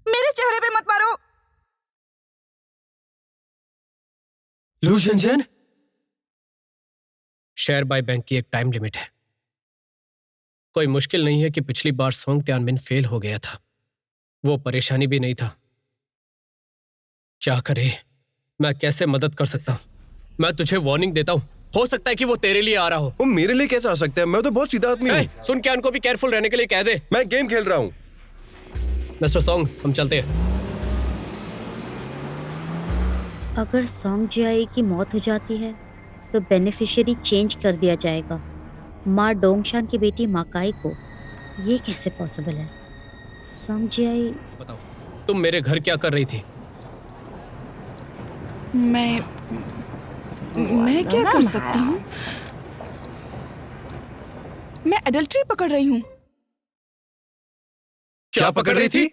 मेरे चेहरे पे मत मारो। लू झंझन, शेयर बाय बैंक की एक टाइम लिमिट है। कोई मुश्किल नहीं है कि पिछली बार सोंग त्यानमिन फेल हो गया था, वो परेशानी भी नहीं था। क्या करे, मैं कैसे मदद कर सकता हूं? मैं तुझे वार्निंग देता हूं, हो सकता है कि वो तेरे लिए आ रहा हो। वो मेरे लिए कैसे आ सकता है? मैं तो बहुत सीधा आदमी हूँ। सुन क्या, उनको भी केयरफुल रहने के लिए कह दे। मैं गेम खेल रहा हूँ। मिस्टर सोंग, हम चलते हैं। अगर सोंग जियाई की मौत हो जाती है तो बेनिफिशियरी चेंज कर दिया जाएगा, माँ डोंगशान की बेटी माकाई को। ये कैसे पॉसिबल है? सोंग जियाई। बताओ, तुम मेरे घर क्या कर रही थी? मैं क्या कर सकती हूँ? मैं एडल्ट्री पकड़ रही हूँ। क्या पकड़ रही थी?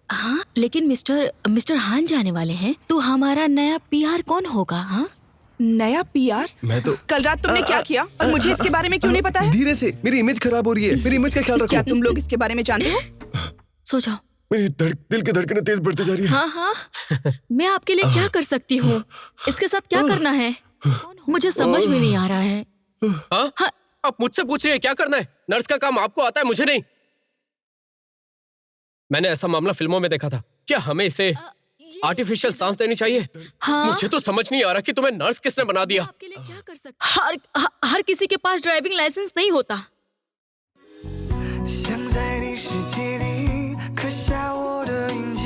हाँ, लेकिन मिस्टर हान जाने वाले हैं, तो हमारा नया पीआर कौन होगा? हाँ, नया पीआर? मैं तो कल रात तुमने क्या किया और मुझे इसके बारे में क्यों नहीं पता है? धीरे से, मेरी इमेज खराब हो रही है। मेरी इमेज का ख्याल रखो। क्या तुम लोग इसके बारे में जानते हो? सो जाओ। मेरी दिल की धड़कनें तेज बढ़ती जा रही है। हाँ हाँ, मैं आपके लिए क्या कर सकती हूँ? इसके साथ क्या करना है मुझे समझ में नहीं आ रहा है। हाँ? आप मुझसे पूछ रही है क्या करना है? नर्स का काम आपको आता है, मुझे नहीं। मैंने ऐसा मामला फिल्मों में देखा था। क्या हमें इसे आर्टिफिशियल सांस देनी चाहिए? हाँ? मुझे तो समझ नहीं आ रहा कि तुम्हें नर्स किसने बना दिया। आपके लिए क्या कर सकती? हर किसी के पास ड्राइविंग लाइसेंस नहीं होता। 想在你世界里刻下我的印记，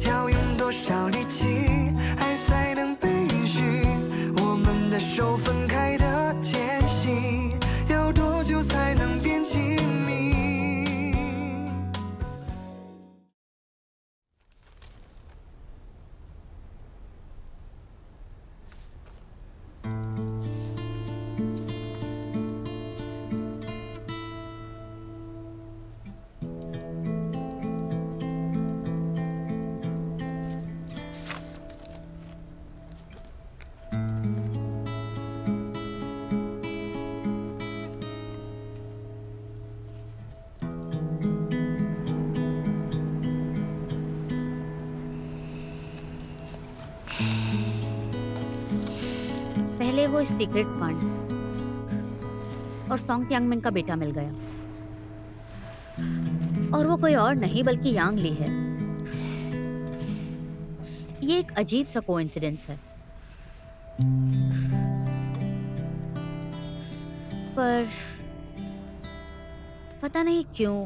要用多少力气，爱才能被允许？我们的手分开的间隙，要多久才能变亲密？ पहले वो सीक्रेट फंड्स और सोंग त्यानमिन का बेटा मिल गया, और वो कोई और नहीं बल्कि यांग ली है। ये एक अजीब सा कोइंसिडेंस है, पर पता नहीं क्यों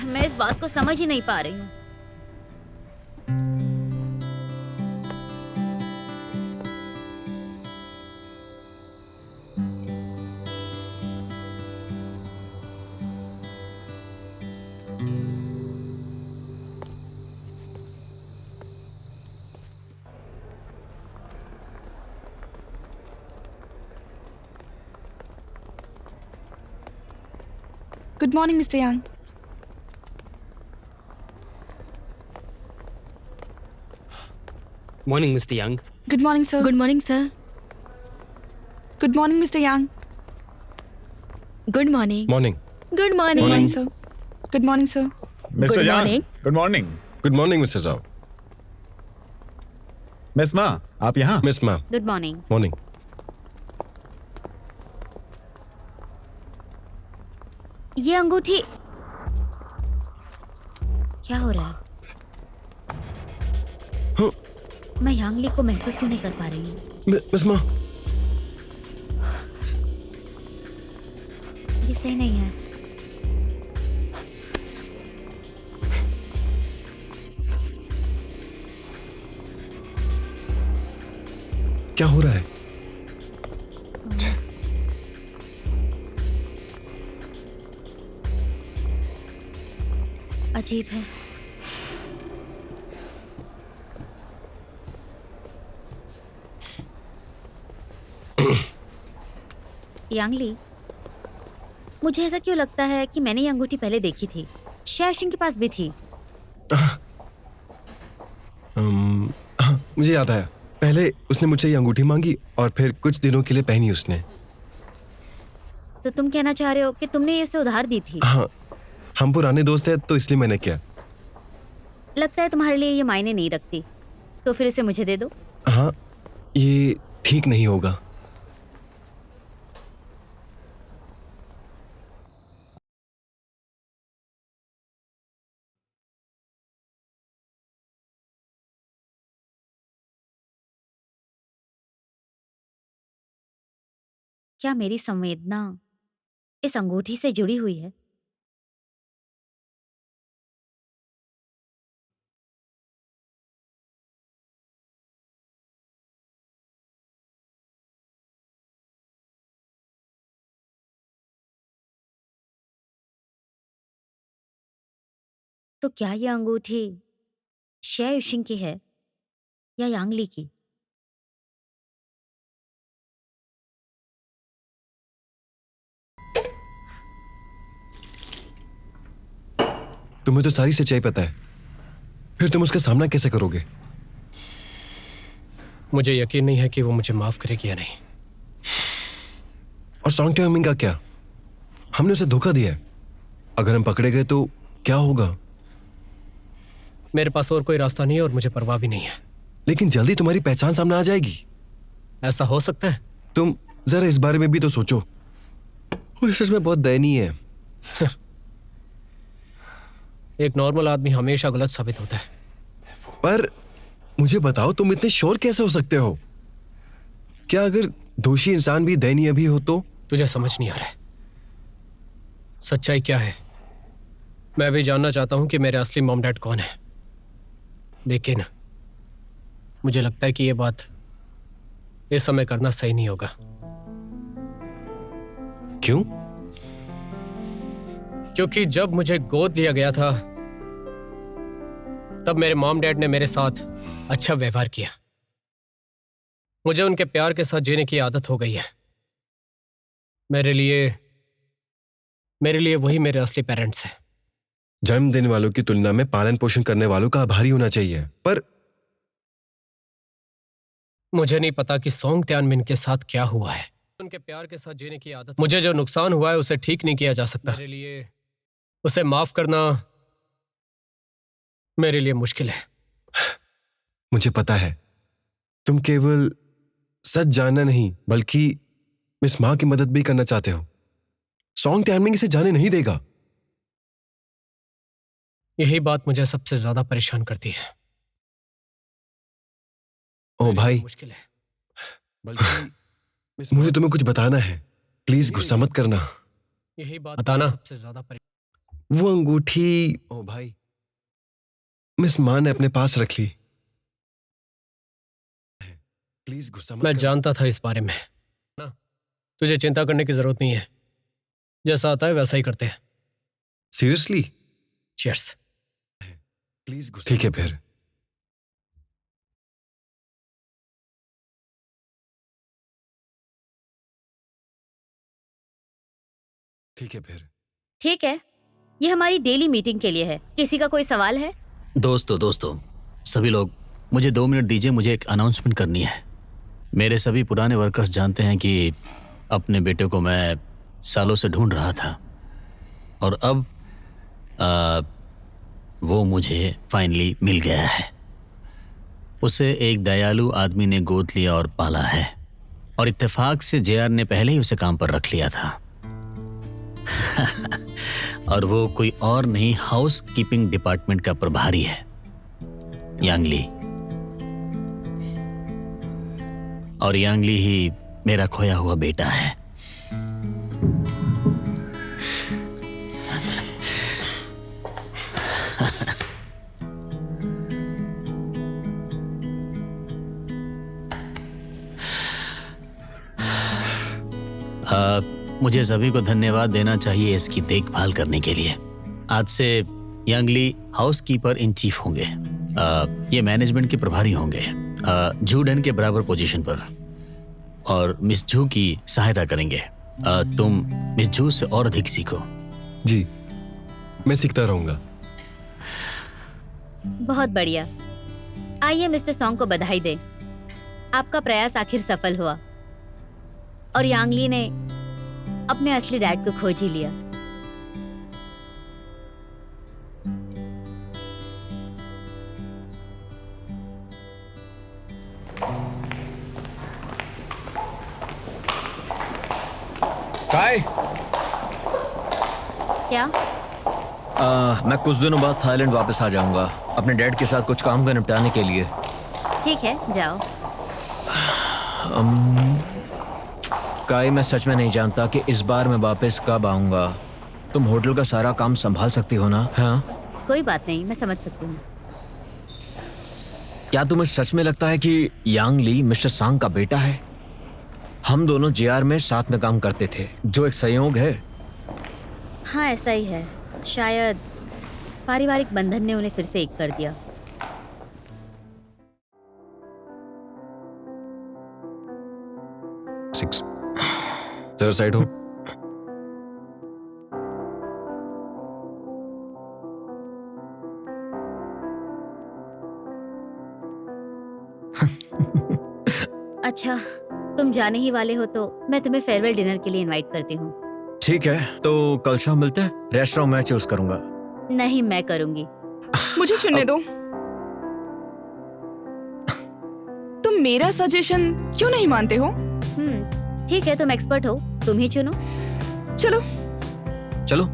मैं इस बात को समझ ही नहीं पा रही हूँ। Good morning, Mr. Yang. Morning, Mr. Young. Good morning, sir. Good morning sir. Good morning, Mr. Yang. Good morning. Morning. Good Good morning. morning, sir. Good morning, sir. Mister Good जान, morning. Good morning. Good morning mister जाओ। Miss माँ, आप यहाँ? Miss ma'am, good morning. Morning. ये अंगूठी क्या हो रहा है? हाँ। मैं यांगली को महसूस क्यों नहीं कर पा रही हूँ? मिस माँ, ये सही नहीं है। क्या हो रहा है? अजीब है। यांगली, मुझे ऐसा क्यों लगता है कि मैंने ये अंगूठी पहले देखी थी। शायद के पास भी थी। हाँ, मुझे याद आया। पहले उसने मुझसे ये अंगूठी मांगी और फिर कुछ दिनों के लिए पहनी उसने। तो तुम कहना चाह रहे हो कि तुमने ये उसे उधार दी थी? हाँ, हम पुराने दोस्त हैं तो इसलिए मैंने किया। लगता है तुम्हारे लिए ये मायने नहीं रखती, तो फिर इसे मुझे दे दो। हाँ, ये ठीक नहीं होगा। क्या मेरी संवेदना इस अंगूठी से जुड़ी हुई है? तो क्या ये अंगूठी शे युशिंग की है या यांगली की? तुम्हें तो सारी सच्चाई पता है, फिर तुम उसका सामना कैसे करोगे? मुझे यकीन नहीं है कि वो मुझे माफ करेगी या नहीं। और सॉन्ग टाइमिंग का क्या? हमने उसे धोखा दिया है। अगर हम पकड़े गए तो क्या होगा? मेरे पास और कोई रास्ता नहीं है और मुझे परवाह भी नहीं है। लेकिन जल्दी तुम्हारी पहचान सामने आ जाएगी। ऐसा हो सकता है? तुम जरा इस बारे में भी तो सोचो। वो सच में बहुत दयनीय है। एक नॉर्मल आदमी हमेशा गलत साबित होता है। पर मुझे बताओ, तुम इतने श्योर कैसे हो सकते हो? क्या अगर दोषी इंसान भी दयनीय भी हो तो? तुझे समझ नहीं आ रहा है सच्चाई क्या है। मैं भी जानना चाहता हूं कि मेरे असली मॉम डैड कौन है, लेकिन मुझे लगता है कि ये बात इस समय करना सही नहीं होगा। क्यों? क्योंकि जब मुझे गोद लिया गया था तब मेरे मॉम डैड ने मेरे साथ अच्छा व्यवहार किया। मुझे उनके प्यार के साथ जीने की आदत हो गई है। मेरे लिए वही मेरे असली पेरेंट्स हैं। जन्म देने वालों की तुलना में पालन पोषण करने वालों का आभारी होना चाहिए। पर मुझे नहीं पता कि सोंग त्यानमिन के साथ क्या हुआ है। उनके प्यार के साथ जीने की आदत, मुझे जो नुकसान हुआ है उसे ठीक नहीं किया जा सकता। मेरे लिए उसे माफ करना मेरे लिए मुश्किल है। मुझे पता है, तुम केवल सच जानना नहीं बल्कि मिस माँ की मदद भी करना चाहते हो। सॉन्ग टाइमिंग इसे जाने नहीं देगा। यही बात मुझे सबसे ज्यादा परेशान करती है। ओ मेरे लिए भाई, मुश्किल है। बल्कि मुझे तुम्हें कुछ बताना है। प्लीज गुस्सा मत करना। यही बात बताना सबसे ज्यादा वो अंगूठी, ओ भाई, मिस माँ ने अपने पास रख ली। प्लीज गुस्सा मत मैं करना। जानता था इस बारे में ना। तुझे चिंता करने की जरूरत नहीं है। जैसा आता है वैसा ही करते हैं। सीरियसली? चीयर्स। प्लीज गुस्सा। ठीक है फिर। ठीक है फिर। ठीक है, ये हमारी डेली मीटिंग के लिए है। किसी का कोई सवाल है? दोस्तों सभी लोग, मुझे 2 मिनट दीजिए। मुझे एक अनाउंसमेंट करनी है। मेरे सभी पुराने वर्कर्स जानते हैं कि अपने बेटे को मैं सालों से ढूंढ रहा था और अब वो मुझे फाइनली मिल गया है। उसे एक दयालु आदमी ने गोद लिया और पाला है और इत्तेफाक से जेआर ने पहले ही उसे काम पर रख लिया था। और वो कोई और नहीं, हाउस कीपिंग डिपार्टमेंट का प्रभारी है, यांगली। और यांगली ही मेरा खोया हुआ बेटा है। मुझे सभी को धन्यवाद देना चाहिए इसकी देखभाल करने के लिए। आज से यांगली हाउसकीपर इन चीफ होंगे। ये मैनेजमेंट के प्रभारी होंगे, जू डन के बराबर पोजीशन पर, और मिस जू की सहायता करेंगे। तुम मिस जू से और अधिक सीखो। जी, मैं सीखता रहूंगा। बहुत बढ़िया। आइए मिस्टर सॉन्ग को बधाई दें। आपका प्रयास आखिर सफल हुआ और यांगली ने अपने असली डैड को खोज ही लिया। काय? क्या? मैं कुछ दिनों बाद थाईलैंड वापस आ जाऊंगा अपने डैड के साथ कुछ काम का निपटाने के लिए। ठीक है, जाओ। काय, मैं सच में नहीं जानता कि इस बार मैं वापस कब आऊंगा। तुम होटल का सारा काम संभाल सकती हो ना? हाँ? कोई बात नहीं, मैं समझ सकती हूँ। क्या तुम्हें सच में लगता है कि यांग ली मिस्टर सांग का बेटा है? हम दोनों जेआर में साथ में काम करते थे, जो एक संयोग है। हाँ, ऐसा ही है। शायद पारिवारिक बंधन ने उन्हें फिर से एक कर दिया। जरा साइड हो। अच्छा, तुम जाने ही वाले हो तो मैं तुम्हें फेयरवेल डिनर के लिए इनवाइट करती हूँ। ठीक है, तो कल शाम मिलते हैं। रेस्टोरेंट मैं चूज करूंगा। नहीं, मैं करूंगी। मुझे चुनने दो। तुम मेरा सजेशन क्यों नहीं मानते हो? ठीक है, तुम एक्सपर्ट हो, तुम ही चुनो। चलो। चलो।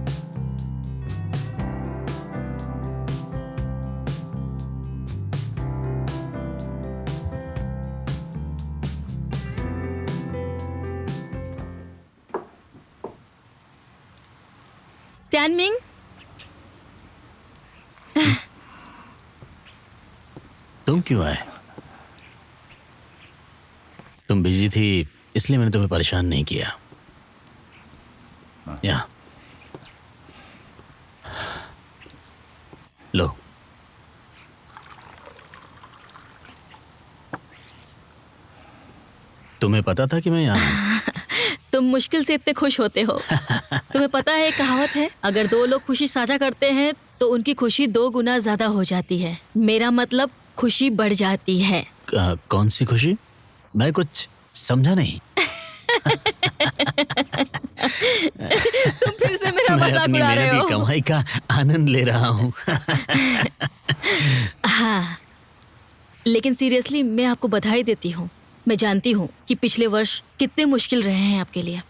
त्यानमिंग, तुम क्यों आए? तुम बिजी थी इसलिए मैंने तुम्हें परेशान नहीं किया। यहाँ लो। तुम्हें पता था कि मैं यहाँ हूँ? तुम मुश्किल से इतने खुश होते हो। तुम्हें पता है, एक कहावत है, अगर दो लोग खुशी साझा करते हैं तो उनकी खुशी 2 गुना ज्यादा हो जाती है। मेरा मतलब खुशी बढ़ जाती है। कौन सी खुशी? मैं कुछ समझा नहीं। तुम फिर से मेरा मैं मजाक अपनी उड़ा रहे मेहनत हो। की कमाई का आनंद ले रहा हूँ। हाँ, लेकिन सीरियसली मैं आपको बधाई देती हूँ। मैं जानती हूँ कि पिछले वर्ष कितने मुश्किल रहे हैं आपके लिए।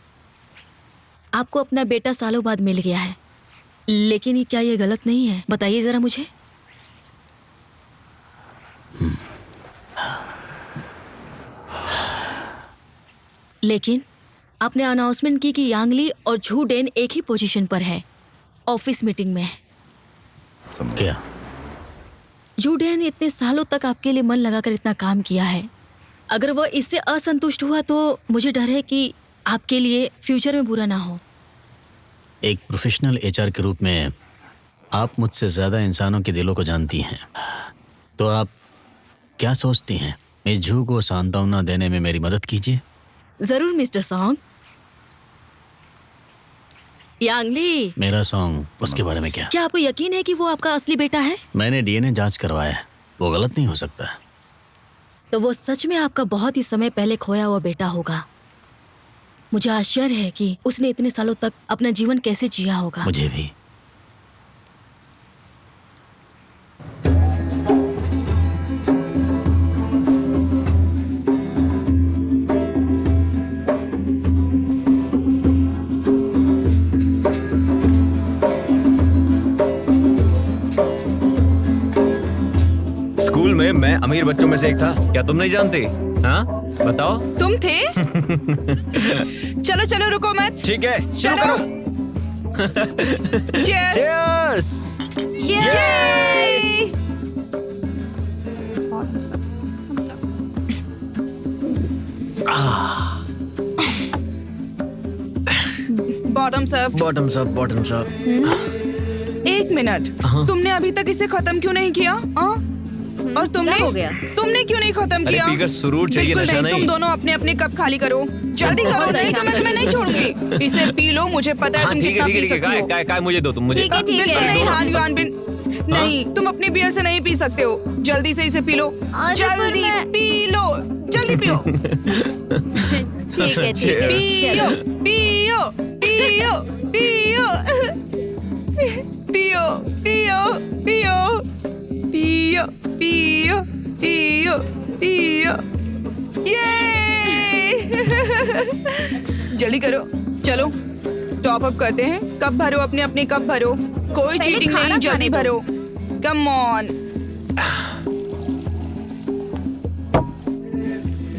आपको अपना बेटा सालों बाद मिल गया है, लेकिन क्या ये गलत नहीं है? बताइए जरा मुझे। लेकिन आपने अनाउंसमेंट की कि यांगली और झू डेन एक ही पोजीशन पर है, ऑफिस मीटिंग में। क्या? झू डेन इतने सालों तक आपके लिए मन लगाकर इतना काम किया है। अगर वह इससे असंतुष्ट हुआ तो मुझे डर है कि आपके लिए फ्यूचर में बुरा ना हो। एक प्रोफेशनल एचआर के रूप में आप मुझसे ज़्यादा इंसानों के दिलों को जानती हैं, तो आप क्या सोचती हैं? इस झू को सांत्वना देने में मेरी मदद कीजिए। जरूर मिस्टर सॉन्ग। यांगली, मेरा सॉन्ग, उसके बारे में क्या? क्या आपको यकीन है कि वो आपका असली बेटा है? मैंने डीएनए जांच करवाया है, वो गलत नहीं हो सकता। तो वो सच में आपका बहुत ही समय पहले खोया हुआ बेटा होगा। मुझे आश्चर्य है कि उसने इतने सालों तक अपना जीवन कैसे जिया होगा। मुझे भी। स्कूल में मैं अमीर बच्चों में से एक था, क्या तुम नहीं जानती? हाँ, बताओ। तुम थे? चलो चलो, रुको मत। ठीक है, शुरू चलो। करो। Cheers! Cheers! Yay! Bottoms up. Bottoms up, bottoms up. एक मिनट, तुमने अभी तक इसे खत्म क्यों नहीं किया? और तुमने क्या हो गया? तुमने क्यों नहीं खत्म अरे किया? पीकर सुरूर चाहिए, बिल्कुल नशा नहीं। तुम नहीं। दोनों अपने अपने कप खाली करो, जल्दी करो, नहीं तो मैं तुम्हें नहीं छोड़ूंगी। इसे पी लो, मुझे पता है हाँ तुम ठीक है, कितना ठीक है, पी ठीक है। सकती हो। काय मुझे दो, तुम मुझे। ठीक है, ठीक बिल्कुल है। नहीं, हान युआन बिन नहीं, तुम अपनी बियर से नहीं पी सकते हो। जल्दी से इसे पी लो, अरे पर जल्दी मैं- पी लो, जल्दी पियो। ठीक है ठीक है पियो चलो। पियो पियो पियो पियो पियो पियो पियो पियो पियो ये जल्दी करो, चलो टॉप अप करते हैं। कप भरो, अपने अपने कप भरो, कोई पहले चीटिंग खाना नहीं, जल्दी खाने दो। भरो, कम ऑन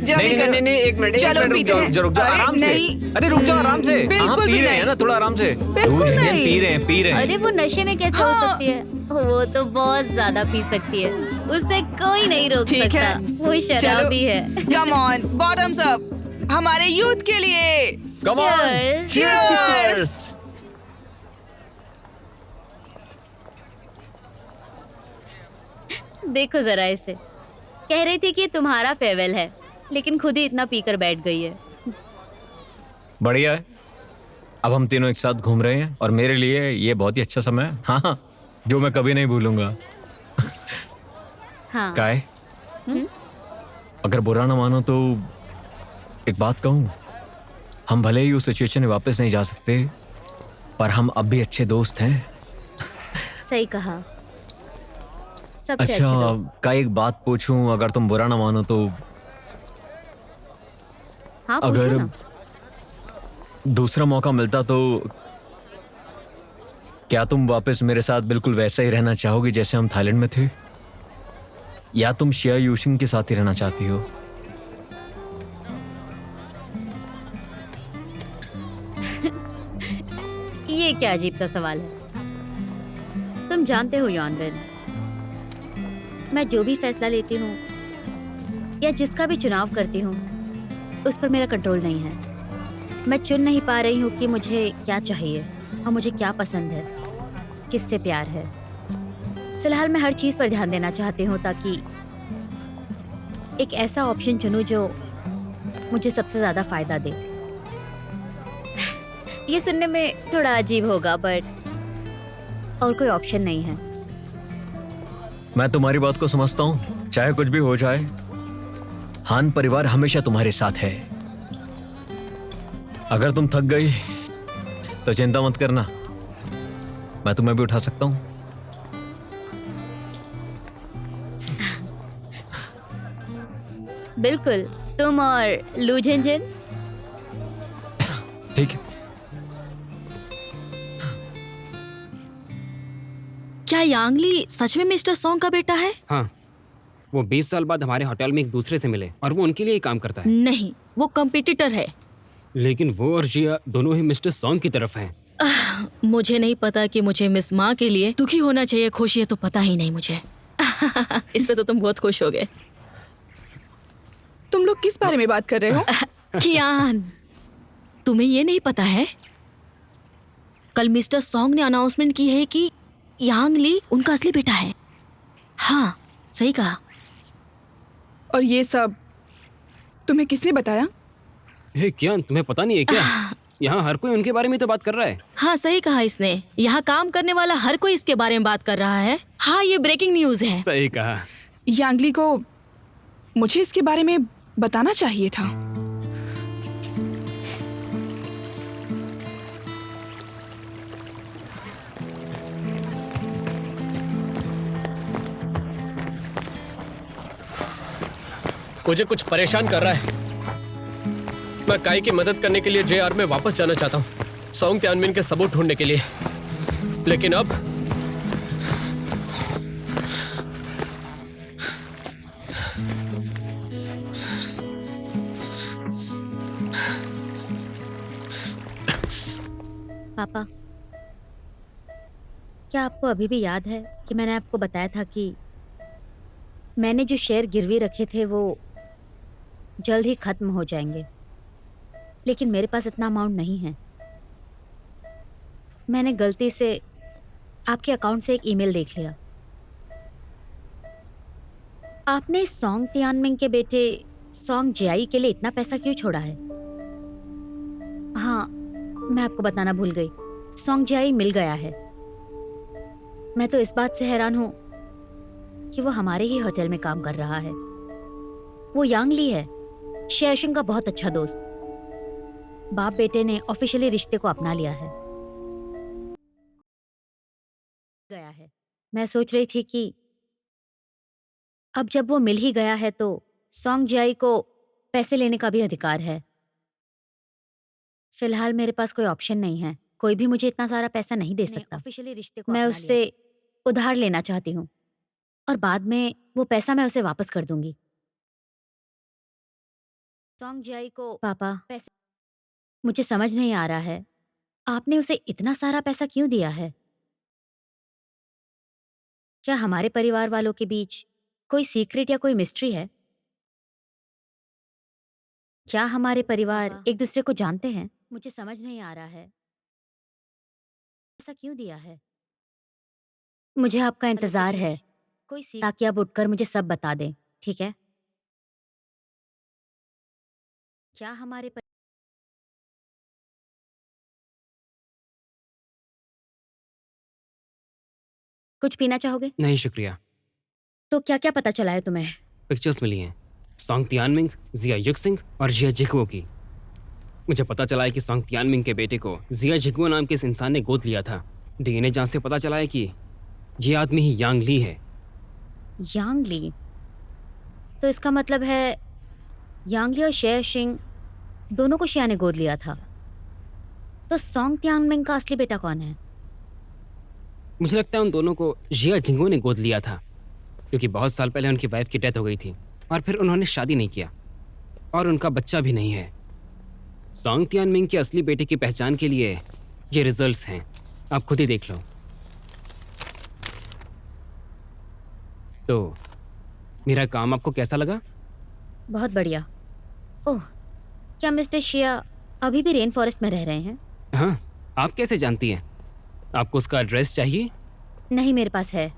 जल्दी करो। नहीं एक मिनट चलो पीते हैं। रुक जाओ अरे आराम से। नहीं। अरे रुक जाओ आराम से। बिल्कुल हाँ, भी पी रहे नहीं। हैं ना, थोड़ा आराम से। बिल्कुल झंझन नहीं। पी रहे हैं। अरे वो नशे में कैसे हो हाँ। सकती है? वो तो बहुत ज्यादा पी सकती है, उसे कोई नहीं रोक ठीक सकता। है। वो शराबी है। कम ऑन, बॉटम्स अप हमारे यूथ के लिए। Come on. Cheers. Cheers. देखो जरा इसे, कह रही थी कि तुम्हारा फेयरवेल है, लेकिन खुद ही इतना पीकर बैठ गई है। बढ़िया है। अब हम तीनों एक साथ घूम रहे हैं और मेरे लिए ये बहुत ही अच्छा समय है। हाँ, जो मैं कभी नहीं भूलूंगा। हाँ काय, अगर बुरा ना मानो तो एक बात कहूँ, हम भले ही उस सिचुएशन में वापस नहीं जा सकते, पर हम अब भी अच्छे दोस्त हैं। सही कहा, सबसे अच्छे अच्छा, दोस्त। का एक बात पूछूं, अगर तुम बुरा ना मानो तो हाँ पूछो अगर ना। दूसरा मौका मिलता तो क्या तुम वापस मेरे साथ बिल्कुल वैसा ही रहना चाहोगी जैसे हम थाईलैंड में थे, या तुम शिया यूशिंग के साथ ही रहना चाहती हो? ये क्या अजीब सा सवाल है। तुम जानते हो यॉनबिन, मैं जो भी फैसला लेती हूँ या जिसका भी चुनाव करती हूँ, उस पर मेरा कंट्रोल नहीं है। मैं चुन नहीं पा रही हूँ कि मुझे क्या चाहिए और मुझे क्या पसंद है, किससे प्यार है। फिलहाल मैं हर चीज़ पर ध्यान देना चाहती हूँ ताकि एक ऐसा ऑप्शन चुनूँ जो मुझे सबसे ज़्यादा फ़ायदा दे। ये सुनने में थोड़ा अजीब होगा, बट और कोई ऑप्शन नहीं है। मैं तुम्हारी बात को समझता हूँ, चाहे कुछ भी हो जाए, हान परिवार हमेशा तुम्हारे साथ है। अगर तुम थक गई तो चिंता मत करना, मैं तुम्हें भी उठा सकता हूँ। बिल्कुल, तुम और लू झंझन। ठीक है। क्या यांगली सच में मिस्टर सॉन्ग का बेटा है? हाँ, वो 20 साल बाद हमारे होटल में एक दूसरे से मिले और वो उनके लिए ही काम करता है। नहीं, वो कंपटीटर है। लेकिन वो और जिया दोनों ही मिस्टर सॉन्ग की तरफ हैं। मुझे नहीं पता कि मुझे मिस माँ के लिए दुखी होना चाहिए, खुशी है तो पता ही नहीं मुझे। इस पे तो तुम बहुत खुश हो गए। तुम लोग किस बारे में बात कर रहे हो? कियान, तुम्हें ये नहीं पता है? कल मिस्टर सॉन्ग ने अनाउंसमेंट की है कि यांग ली उनका असली बेटा है। हाँ, सही कहा। और ये सब तुम्हें किसने बताया? हे कियान, तुम्हें पता नहीं है क्या? यहाँ हर कोई उनके बारे में तो बात कर रहा है। हाँ, सही कहा इसने। यहाँ काम करने वाला हर कोई इसके बारे में बात कर रहा है। हाँ, ये ब्रेकिंग न्यूज़ है। सही कहा। यांगली को मुझे इसके बारे में बताना चाहिए था। मुझे कुछ परेशान कर रहा है। मैं काई की मदद करने के लिए जेआर में वापस जाना चाहता हूँ, सॉन्ग त्यानमिन के सबूत ढूंढने के लिए। लेकिन अब पापा, क्या आपको अभी भी याद है कि मैंने आपको बताया था कि मैंने जो शेयर गिरवी रखे थे वो जल्द ही खत्म हो जाएंगे, लेकिन मेरे पास इतना अमाउंट नहीं है। मैंने गलती से आपके अकाउंट से एक ईमेल देख लिया। आपने सॉन्ग तियानमिन के बेटे सॉन्ग जियाई के लिए इतना पैसा क्यों छोड़ा है? हाँ, मैं आपको बताना भूल गई, सॉन्ग जियाई मिल गया है। मैं तो इस बात से हैरान हूँ कि वो हमारे ही होटल में काम कर रहा है। वो यांगली है, शेयशिंग का बहुत अच्छा दोस्त। बाप बेटे ने ऑफिशियली रिश्ते को अपना लिया है। गया है। मैं सोच रही थी कि अब जब वो मिल ही गया है तो सॉन्ग जियाई को पैसे लेने का भी अधिकार है। फिलहाल मेरे पास कोई ऑप्शन नहीं है। कोई भी मुझे इतना सारा पैसा नहीं दे सकता। ऑफिशियली रिश्ते को मैं उससे उधार लेना चाहती हूँ और बाद में वो पैसा मैं उसे वापस कर दूंगी। सॉन्ग जियाई को पापा पैसे, मुझे समझ नहीं आ रहा है आपने उसे इतना सारा पैसा क्यों दिया है। क्या हमारे परिवार वालों के बीच कोई सीक्रेट या कोई मिस्ट्री है? क्या हमारे परिवार एक दूसरे को जानते हैं? मुझे समझ नहीं आ रहा है ऐसा क्यों दिया है। मुझे आपका इंतजार है ताकि आप उठकर मुझे सब बता दें, ठीक है? क्या हमारे कुछ पीना चाहोगे? नहीं शुक्रिया। तो क्या क्या पता चला है तुम्हें? पिक्चर्स मिली हैं सॉन्ग तियानमिंग, जिया युक्सिंग और जिया जिकुओ की। मुझे पता चला है कि सॉन्ग तियानमिंग के बेटे को जिया जिकुओ नाम के इस इंसान ने गोद लिया था। डीएनए जांच से पता चला है कि ये आदमी ही यांग ली है। यांग ली? तो इसका मतलब है यांग ली और शे शिंग दोनों को शिया ने गोद लिया था। तो सॉन्ग तियानमिंग का असली बेटा कौन है? मुझे लगता है उन दोनों को जिया जिंगो ने गोद लिया था, क्योंकि बहुत साल पहले उनकी वाइफ की डेथ हो गई थी और फिर उन्होंने शादी नहीं किया और उनका बच्चा भी नहीं है। सॉन्ग तियानमिंग के असली बेटे की पहचान के लिए ये रिजल्ट्स हैं, आप खुद ही देख लो। तो मेरा काम आपको कैसा लगा? बहुत बढ़िया। ओह, क्या मिस्टर शिया अभी भी रेन फॉरेस्ट में रह रहे हैं? हाँ, आप कैसे जानती हैं? आपको उसका एड्रेस चाहिए? नहीं, मेरे पास है।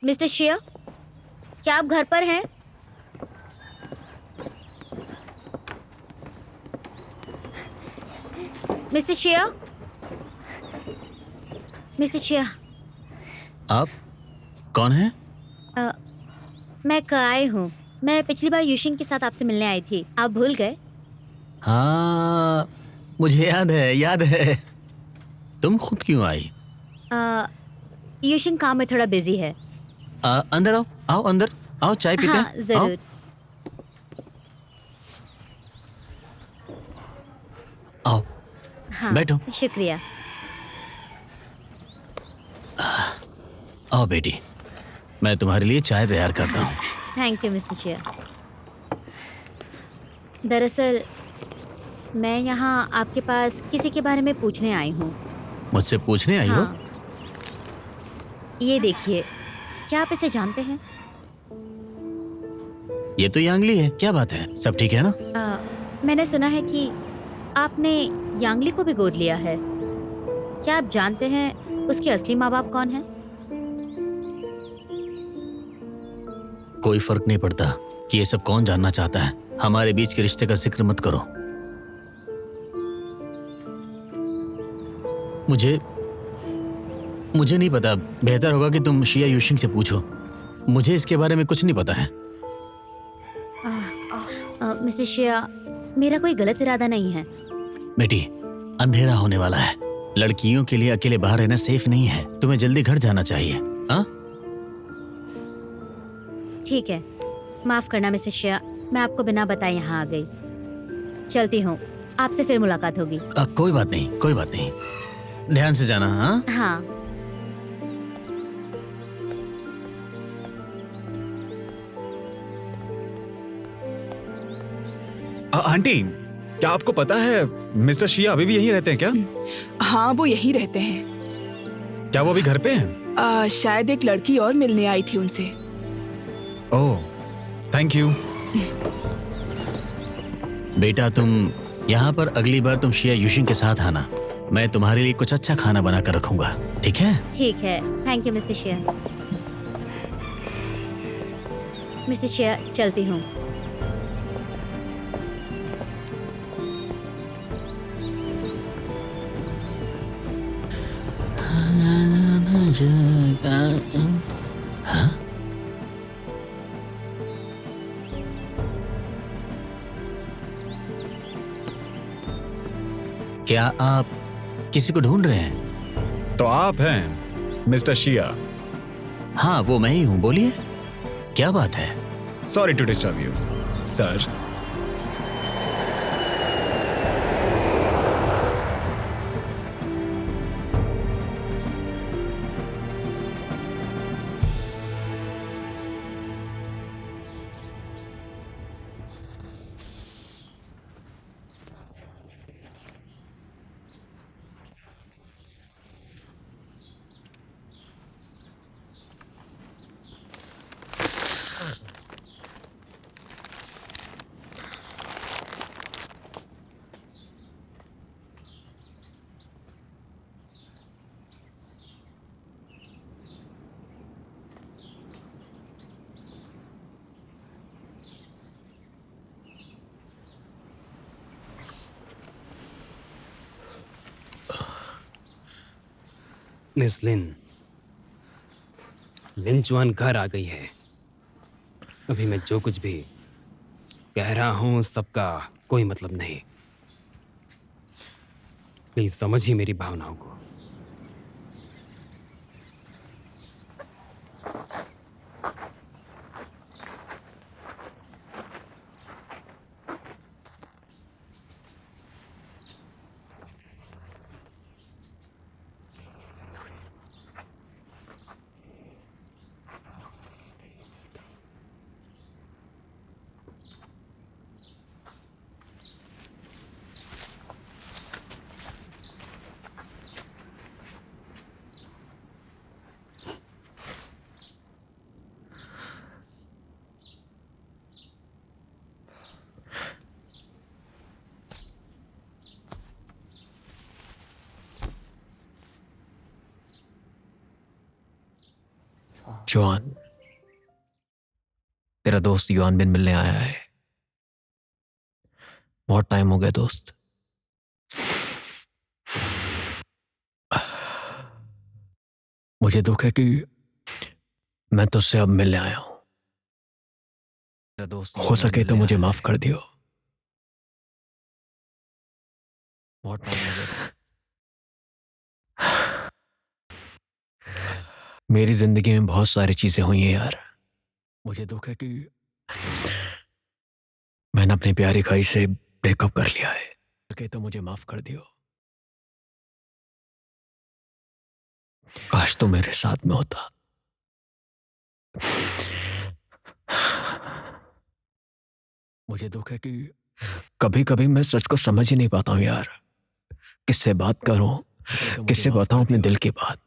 मिस्टर शिया, क्या आप घर पर हैं? मिस्टर शिया, मिस्टर शिया। आप कौन हैं? मैं काई हूँ। मैं पिछली बार यूशिंग के साथ आपसे मिलने आई थी, आप भूल गए? हाँ, मुझे याद है। तुम खुद क्यों आई? यूशिंग काम में थोड़ा बिजी है। अंदर आओ अंदर आओ, चाय पीते हाँ, हैं। जरूर। आओ हाँ, बैठो। शुक्रिया। आओ बेटी, मैं तुम्हारे लिए चाय तैयार करता हूँ। थैंक यू मिस्टर शिया। दरअसल मैं यहाँ आपके पास किसी के बारे में पूछने आई हूँ। मुझसे पूछने आई हो? हाँ, ये देखिए, क्या आप इसे जानते हैं? ये तो यांगली है, क्या बात है? सब ठीक है ना? मैंने सुना है कि आपने यांगली को भी गोद लिया है। क्या आप जानते हैं उसके असली माँ बाप कौन हैं? कोई फर्क नहीं पड़ता कि ये सब कौन जानना चाहता है। हमारे बीच के रिश्ते का जिक्र मत करो। मुझे नहीं पता। बेहतर होगा कि तुम शिया यूशिंग से पूछो। मुझे इसके बारे में कुछ नहीं पता है। मिस्टर शिया, मेरा कोई गलत इरादा नहीं है। बेटी, अंधेरा होने वाला है। लड़कियों के लिए अकेले बाहर रहना सेफ नहीं है। तुम्हें जल्दी घर जाना चाहिए। हाँ? ठीक है, माफ करना मिस्टर शिया, मैं आपको बिना बताए यहाँ आ गई। चलती हूँ, आपसे फिर मुलाकात होगी। कोई बात नहीं। ध्यान से जाना। हाँ हाँ। आंटी, क्या आपको पता है मिस्टर शिया अभी भी यहीं रहते हैं क्या? हाँ, वो यहीं रहते हैं। क्या वो अभी घर पे हैं? शायद एक लड़की और मिलने आई थी उनसे। ओह, थैंक यू। बेटा, तुम यहाँ पर अगली बार तुम शिया यूशिंग के साथ आना। मैं तुम्हारे लिए कुछ अच्छा खाना बना कर रखूंगा, ठीक है? ठीक है, थैंक यू मिस्टर शिया। मिस्टर शिया, चलती हूँ। हाँ? क्या आप किसी को ढूंढ रहे हैं? तो आप हैं मिस्टर शिया। हाँ, वो मैं ही हूँ, बोलिए क्या बात है? Sorry to disturb you sir. Miss Lin, Lin Chuan घर आ गई है। अभी मैं जो कुछ भी कह रहा हूं सबका कोई मतलब नहीं। प्लीज समझिए मेरी भावनाओं को। जुआन, तेरा दोस्त युआन बिन मिलने आया है। बहुत टाइम हो गया दोस्त। मुझे दुख है कि मैं तुझसे अब मिलने आया हूं। तेरा दोस्त हो सके तो मुझे माफ कर दियो। बहुत टाइम हो गया। मेरी जिंदगी में बहुत सारी चीजें हुई हैं यार। मुझे दुख है कि मैंने अपनी प्यारी खाई से ब्रेकअप कर लिया है। सके तो मुझे माफ कर दियो। काश तू मेरे साथ में होता। मुझे दुख है कि कभी कभी मैं सच को समझ ही नहीं पाता हूं यार। किससे बात करूं, किससे बताऊं अपने दिल की बात।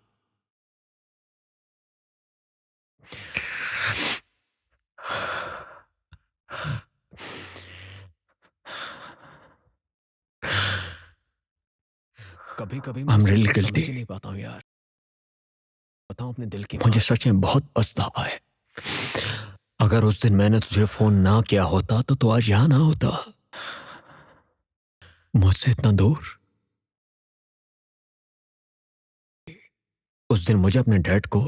कभी कभी I'm really guilty। नहीं पाता हूं यार। बताऊं अपने दिल की। मुझे सच में बहुत पछतावा है। अगर उस दिन मैंने तुझे फोन ना किया होता तो तू आज यहां ना होता, मुझसे इतना दूर। उस दिन मुझे अपने डैड को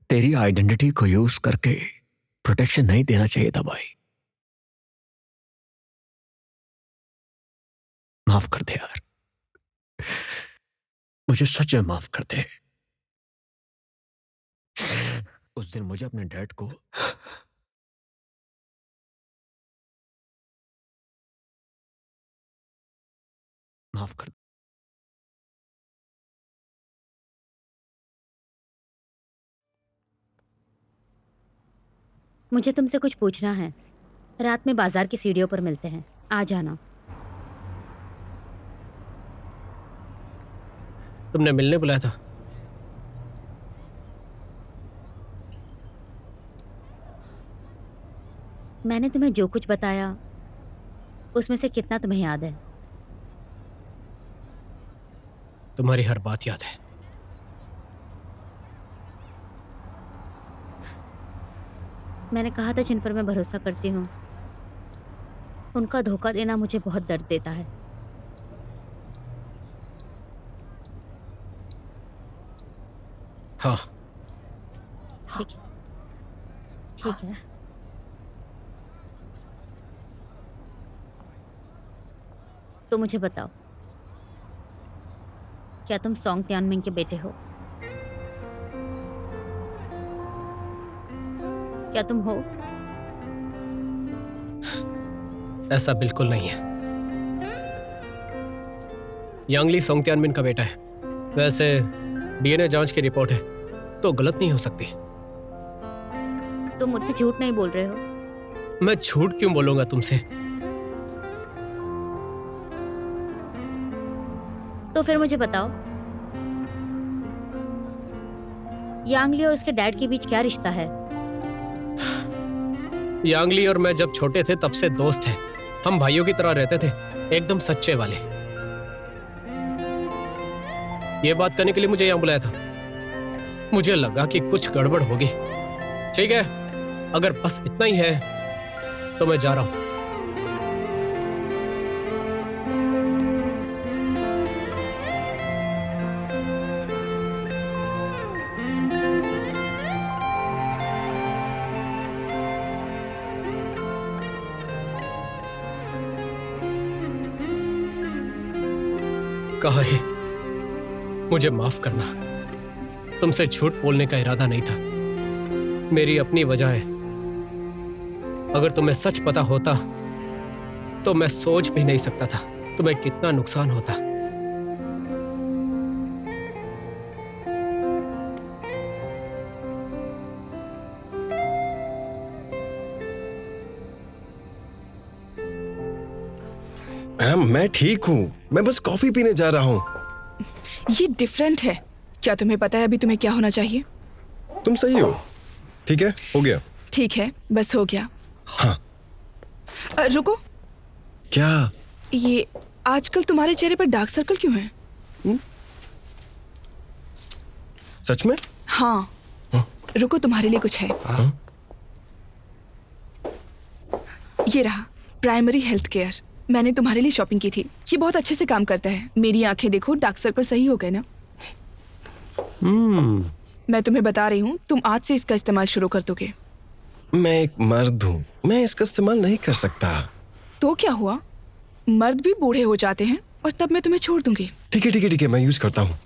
तेरी आइडेंटिटी को यूज करके प्रोटेक्शन नहीं देना चाहिए था भाई। माफ कर दे यार, मुझे सच में माफ कर दे। उस दिन मुझे अपने डैड को माफ कर दे। मुझे तुमसे कुछ पूछना है। रात में बाजार की सीढ़ियों पर मिलते हैं, आ जाना। तुमने मिलने बुलाया था? मैंने तुम्हें जो कुछ बताया उसमें से कितना तुम्हें याद है? तुम्हारी हर बात याद है। मैंने कहा था जिन पर मैं भरोसा करती हूँ उनका धोखा देना मुझे बहुत दर्द देता है। हाँ, ठीक है, ठीक है। तो मुझे बताओ, क्या तुम सॉन्ग त्यानमिंग के बेटे हो? क्या तुम हो? ऐसा बिल्कुल नहीं है। यांगली सोंग त्यानमिन का बेटा है। वैसे डीएनए जांच की रिपोर्ट है तो गलत नहीं हो सकती। तुम मुझसे झूठ नहीं बोल रहे हो? मैं झूठ क्यों बोलूंगा तुमसे? तो फिर मुझे बताओ, यांगली और उसके डैड के बीच क्या रिश्ता है? यांगली और मैं जब छोटे थे तब से दोस्त हैं। हम भाइयों की तरह रहते थे, एकदम सच्चे वाले। ये बात करने के लिए मुझे यहाँ बुलाया था। मुझे लगा कि कुछ गड़बड़ होगी। ठीक है, अगर बस इतना ही है तो मैं जा रहा हूं। कहा है, मुझे माफ करना। तुमसे झूठ बोलने का इरादा नहीं था। मेरी अपनी वजह है। अगर तुम्हें सच पता होता तो मैं सोच भी नहीं सकता था तुम्हें कितना नुकसान होता। मैं ठीक हूँ, मैं बस कॉफी पीने जा रहा हूँ। ये डिफरेंट है। क्या तुम्हें पता है अभी तुम्हें क्या होना चाहिए? तुम सही हो। ठीक है, हो गया। ठीक है, बस हो गया। हाँ। रुको, क्या? ये आजकल तुम्हारे चेहरे पर डार्क सर्कल क्यों है? सच में? हाँ। रुको, तुम्हारे लिए कुछ है। ये रहा, प्राइमरी हेल्थ केयर। मैंने तुम्हारे लिए शॉपिंग की थी। ये बहुत अच्छे से काम करता है। मेरी आंखें देखो, डार्क सर्कल सही हो गए ना? मैं तुम्हें बता रही हूँ, तुम आज से इसका इस्तेमाल शुरू कर दोगे। मैं एक मर्द हूँ, मैं इसका इस्तेमाल नहीं कर सकता। तो क्या हुआ? मर्द भी बूढ़े हो जाते हैं और तब मैं तुम्हें छोड़ दूंगी। ठीक है ठीक है ठीक है, मैं यूज करता हूँ।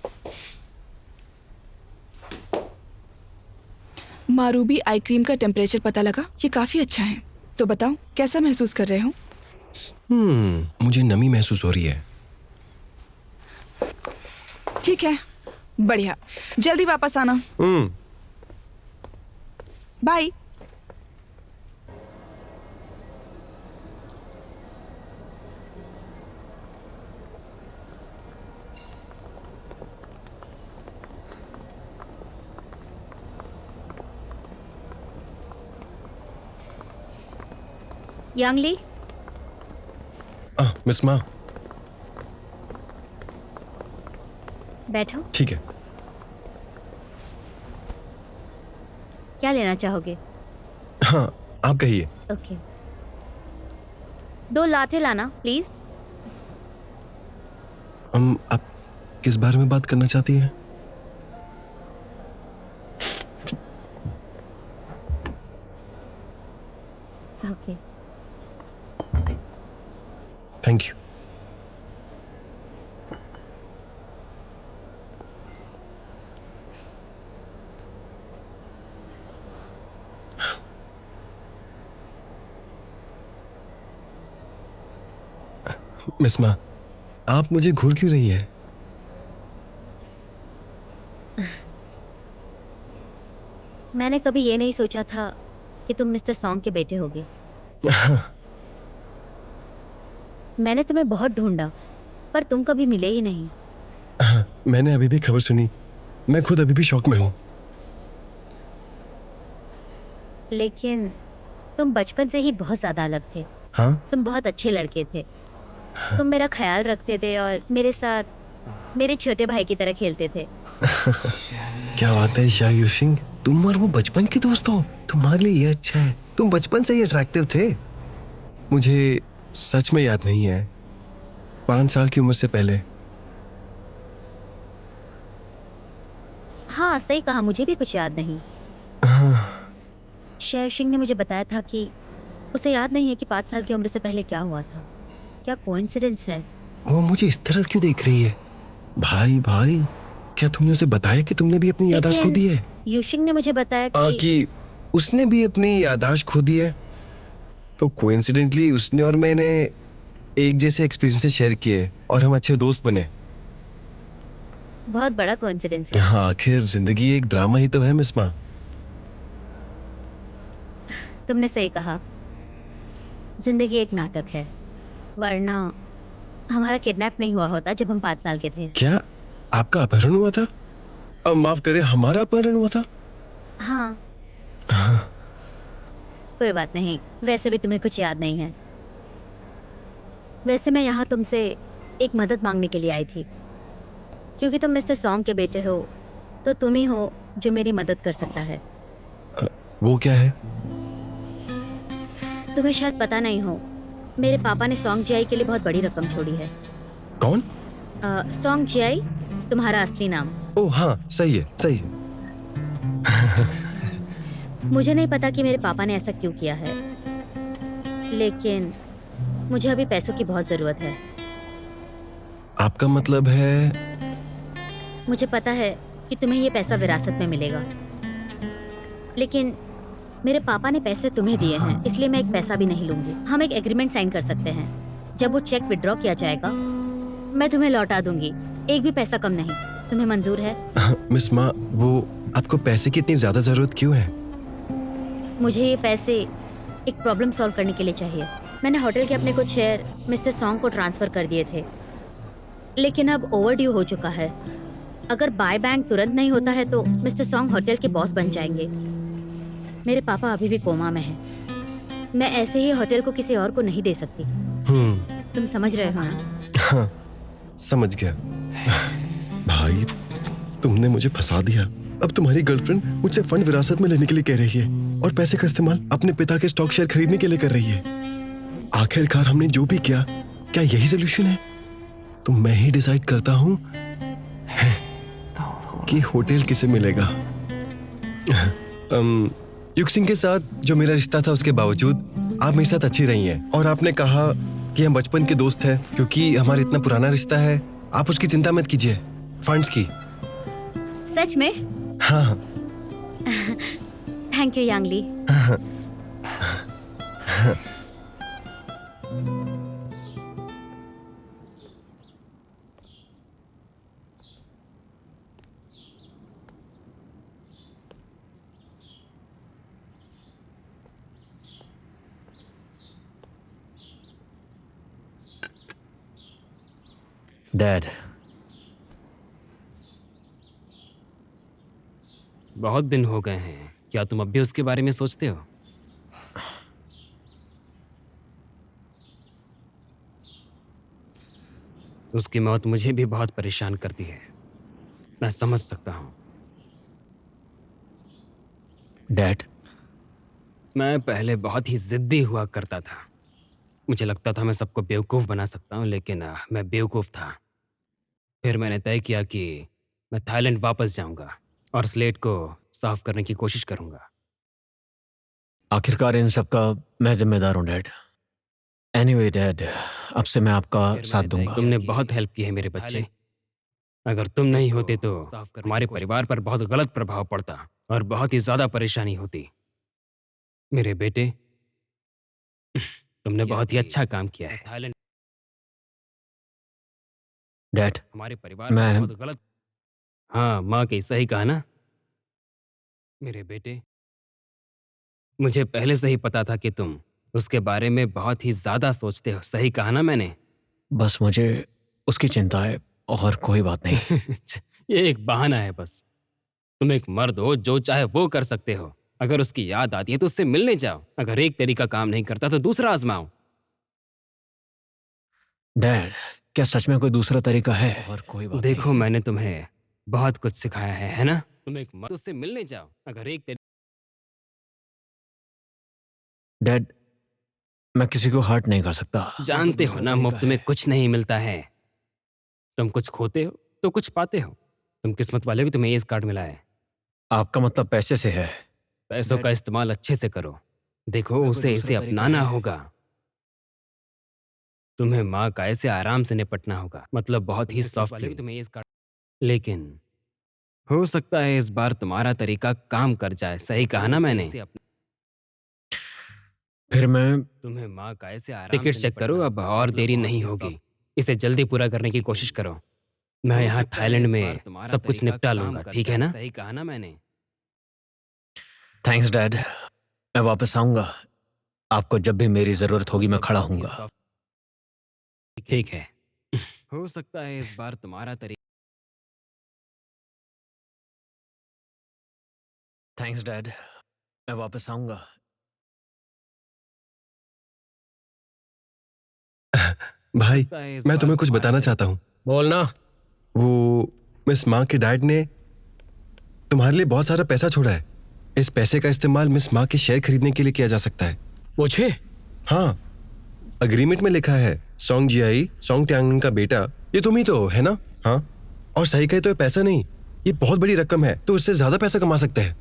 मारूबी आई क्रीम का टेम्परेचर पता लगा, ये काफी अच्छा है। तो बताओ, कैसा महसूस कर रहे हो? मुझे नमी महसूस हो रही है। ठीक है, बढ़िया। जल्दी वापस आना। बाय। यांगली, मिस माँ। बैठो। ठीक है। क्या लेना चाहोगे? हाँ, आप कहिए। ओके, 2 लाटे लाना प्लीज। आप किस बारे में बात करना चाहती हैं? ओके। Thank you. मिस माँ, आप मुझे घूर क्यों रही है? मैंने कभी ये नहीं सोचा था कि तुम मिस्टर सॉन्ग के बेटे होगे। मैंने तुम्हें बहुत ढूंढा पर तुम कभी मिले ही नहीं। मैंने अभी भी खबर सुनी। मैं खुद अभी भी शौक में हूँ। लेकिन तुम बचपन से ही बहुत ज्यादा अलग थे। हाँ? तुम बहुत अच्छे लड़के थे। तुम मेरा ख्याल रखते थे और मेरे साथ मेरे छोटे भाई की तरह खेलते थे। क्या बात है शायू सिंह, तुम और वो बचपन के दोस्त हो। तुम्हारे लिए ये अच्छा है, तुम बचपन से ही अट्रैक्टिव थे। मुझे सच में याद नहीं है, 5 साल की उम्र से पहले। हाँ सही कहा, मुझे भी कुछ याद नहीं। हाँ, शेर सिंह ने मुझे बताया था कि उसे याद नहीं है कि 5 साल की उम्र से पहले क्या हुआ था। क्या कोइंसिडेंस है? वो मुझे इस तरह क्यों देख रही है? भाई भाई, क्या तुमने उसे बताया कि तुमने भी अपनी याददाश्त खो दी है? यूशिंग ने मुझे बताया कि उसने भी अपनी याददाश्त खो दी है। तो कोइंसिडेंटली उसने और मैंने एक जैसे एक्सपीरियंसेस शेयर किए और हम अच्छे दोस्त बने। बहुत बड़ा कोइंसिडेंस है। हाँ, आखिर जिंदगी एक ड्रामा ही तो है मिस माँ। तुमने सही कहा, जिंदगी एक नाटक है, वरना हमारा किडनैप नहीं हुआ होता जब हम 5 साल के थे। क्या आपका अपहरण हुआ था? अब माफ करें, हमारा अपहरण हुआ था? हाँ, हाँ, कोई बात नहीं, वैसे भी तुम्हें कुछ याद नहीं है। वैसे मैं यहाँ तुमसे एक मदद मांगने के लिए आई थी, क्योंकि तुम मिस्टर सॉन्ग के बेटे हो, तो तुम ही हो जो मेरी मदद कर सकता है। वो क्या है? तुम्हें शायद पता नहीं हो, मेरे पापा ने सॉन्ग जियाई के लिए बहुत बड़ी रकम छोड़ी है। कौन? सॉन्ग जियाई तुम्हारा असली नाम। ओह हाँ, सही है, सही है। मुझे नहीं पता कि मेरे पापा ने ऐसा क्यों किया है, लेकिन मुझे अभी पैसों की बहुत ज़रूरत है। आपका मतलब है? मुझे पता है कि तुम्हें ये पैसा विरासत में मिलेगा, लेकिन मेरे पापा ने पैसे तुम्हें दिए हैं, इसलिए मैं एक पैसा भी नहीं लूंगी। हम एक एग्रीमेंट साइन कर सकते हैं। जब वो चेक विड्रॉ किया जाएगा, मैं तुम्हें लौटा दूंगी, एक भी पैसा कम नहीं। तुम्हें मंजूर है? मिस माँ, वो आपको पैसे की इतनी ज्यादा जरूरत क्यों है? मुझे ये पैसे एक प्रॉब्लम सॉल्व करने के लिए चाहिए। मैंने होटल के अपने कुछ शेयर मिस्टर सॉन्ग को ट्रांसफ़र कर दिए थे, लेकिन अब ओवरड्यू हो चुका है। अगर बाय बैंक तुरंत नहीं होता है तो मिस्टर सॉन्ग होटल के बॉस बन जाएंगे। मेरे पापा अभी भी कोमा में हैं। मैं ऐसे ही होटल को किसी और को नहीं दे सकती। तुम समझ रहे हो ना? हाँ, समझ गया। भाई, तुमने मुझे फंसा दिया। अब तुम्हारी गर्लफ्रेंड मुझसे फंड विरासत में लेने के लिए कह रही है और पैसे का इस्तेमाल अपने पिता के स्टॉक शेयर खरीदने के लिए कर रही है। आखिरकार हमने जो भी किया, क्या यही सोल्यूशन है? तो मैं ही डिसाइड करता हूँ कि होटल किसे मिलेगा। युग सिंह के साथ जो मेरा रिश्ता था, उसके बावजूद आप मेरे साथ अच्छी रही हैं और आपने कहा कि हम बचपन के दोस्त हैं। क्योंकि हमारा इतना पुराना रिश्ता है, आप उसकी चिंता मत कीजिए, फंड्स की। सच में? हाँ। Thank you यांगली। डैड, बहुत दिन हो गए हैं, क्या तुम अब भी उसके बारे में सोचते हो? उसकी मौत मुझे भी बहुत परेशान करती है, मैं समझ सकता हूँ। डैड, मैं पहले बहुत ही जिद्दी हुआ करता था। मुझे लगता था मैं सबको बेवकूफ़ बना सकता हूँ, लेकिन मैं बेवकूफ़ था। फिर मैंने तय किया कि मैं थाईलैंड वापस जाऊंगा और स्लेट को साफ करने की कोशिश करूंगा। आखिरकार इन सब का मैं जिम्मेदार हूँ डैड। एनीवे डैड, अब से मैं आपका साथ दूंगा। तुमने बहुत हेल्प की है मेरे बच्चे। अगर तुम नहीं होते तो हमारे परिवार पर बहुत गलत प्रभाव पड़ता और बहुत ही ज्यादा परेशानी होती। मेरे बेटे, तुमने बहुत ही अच्छा काम किया है। थाईलैंड डैड, हमारे परिवार में बहुत गलत। हाँ, माँ के सही कहा ना मेरे बेटे। मुझे पहले से ही पता था कि तुम उसके बारे में बहुत ही ज्यादा सोचते हो। सही कहा ना मैंने? बस मुझे उसकी चिंता है और कोई बात नहीं। ये एक बहाना है बस। तुम एक मर्द हो, जो चाहे वो कर सकते हो। अगर उसकी याद आती है तो उससे मिलने जाओ। अगर एक तरीका काम नहीं करता तो दूसरा आजमाओ। डैड, क्या सच में कोई दूसरा तरीका है? और कोई बात देखो नहीं। मैंने तुम्हें बहुत कुछ सिखाया है ना? तुम एक मर्द, उससे मिलने जाओ। अगर एक डैड, मैं किसी को हर्ट नहीं कर सकता। जानते हो ना, मुफ्त में कुछ नहीं मिलता है। तुम कुछ खोते हो तो कुछ पाते हो। तुम किस्मत वाले हो कि तुम्हें ये कार्ड मिला है। आपका मतलब पैसे से है? पैसों का इस्तेमाल अच्छे से करो। देखो उसे इसे अपनाना होगा। तुम्हें माँ काय से आराम से निपटना होगा, मतलब बहुत ही सॉफ्टली। लेकिन हो सकता है इस बार तुम्हारा तरीका काम कर जाए। सही कहा ना मैंने? फिर मैं तुम्हें माँ काय से आराम टिकट चेक करो, अब और देरी नहीं होगी। इसे जल्दी पूरा करने की कोशिश करो। मैं यहाँ थाईलैंड में सब कुछ निपटा लूंगा, ठीक है ना? सही कहा ना मैंने? थैंक्स डैड, मैं वापस आऊंगा। आपको जब भी मेरी जरूरत होगी मैं खड़ा हूंगा। ठीक है। हो सकता है इस बार तुम्हारा तरीका। थैंक्स डैड, मैं वापस आऊंगा। भाई, मैं तुम्हें कुछ बताना चाहता हूँ। बोलना। वो मिस माँ के डैड ने तुम्हारे लिए बहुत सारा पैसा छोड़ा है। इस पैसे का इस्तेमाल मिस माँ के शेयर खरीदने के लिए किया जा सकता है। मुझे? हाँ, अग्रीमेंट में लिखा है सोंग जियाई, सोंग ट्यांगमिन का बेटा, ये तुम ही तो हो, है ना? हाँ, और सही कहे तो ये पैसा नहीं, ये बहुत बड़ी रकम है, तो उससे ज्यादा पैसा कमा सकते हैं।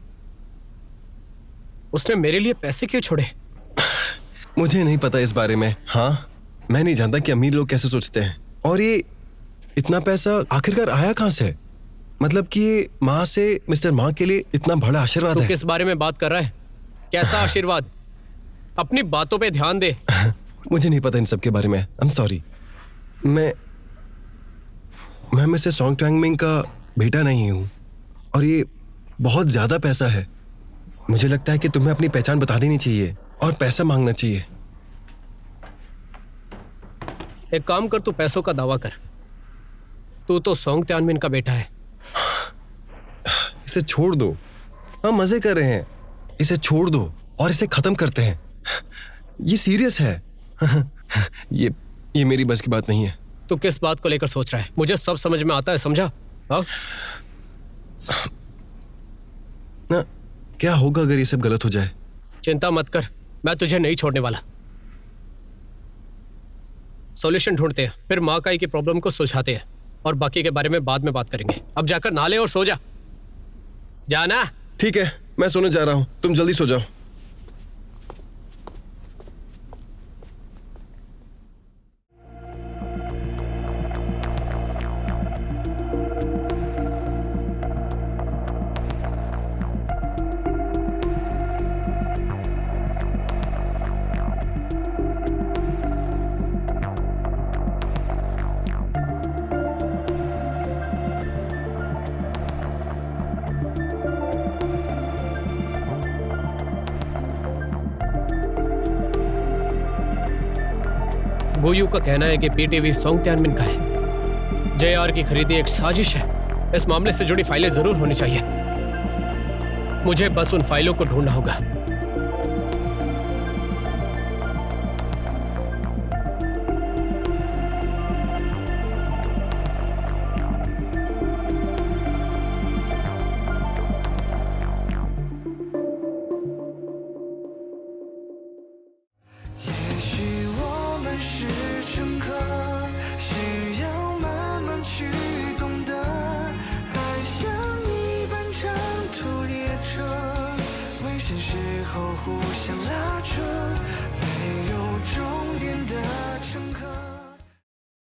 उसने मेरे लिए पैसे क्यों छोड़े? मुझे नहीं पता इस बारे में। हाँ, मैं नहीं जानता कि अमीर लोग कैसे सोचते हैं। और ये इतना पैसा आखिरकार आया कहाँ से? मतलब कि ये माँ से मिस्टर माँ के लिए इतना बड़ा आशीर्वाद है। तू किस बारे में बात कर रहा है? कैसा आशीर्वाद? अपनी बातों पे ध्यान दे। मुझे नहीं पता इन सब के बारे में। I am sorry. मैं मिस्टर सोंग ट्यांगमिन का बेटा नहीं हूँ, और ये बहुत ज्यादा पैसा है। मुझे लगता है कि तुम्हें अपनी पहचान बता देनी चाहिए और पैसा मांगना चाहिए। एक काम कर, तू पैसों का दावा कर। तू तो सोंग ट्यांगमिन का बेटा है। इसे छोड़ दो, हम मजे कर रहे हैं। इसे छोड़ दो और इसे खत्म करते हैं। ये सीरियस है। ये मेरी बस की बात नहीं है। तू किस बात को लेकर सोच रहा है? मुझे सब समझ में आता है, समझा? हाँ? ना, क्या होगा अगर ये सब गलत हो जाए? चिंता मत कर, मैं तुझे नहीं छोड़ने वाला। सॉल्यूशन ढूंढते हैं, फिर माँ काई की प्रॉब्लम को सुलझाते हैं, और बाकी के बारे में बाद में बात करेंगे। अब जाकर नहा ले और सो जा। जाना। ठीक है, मैं सोने जा रहा हूं, तुम जल्दी सो जाओ। गुयू का कहना है कि पीटीवी सोंग ट्यांगमिन का है। जेआर की खरीदी एक साजिश है। इस मामले से जुड़ी फाइलें जरूर होनी चाहिए। मुझे बस उन फाइलों को ढूंढना होगा।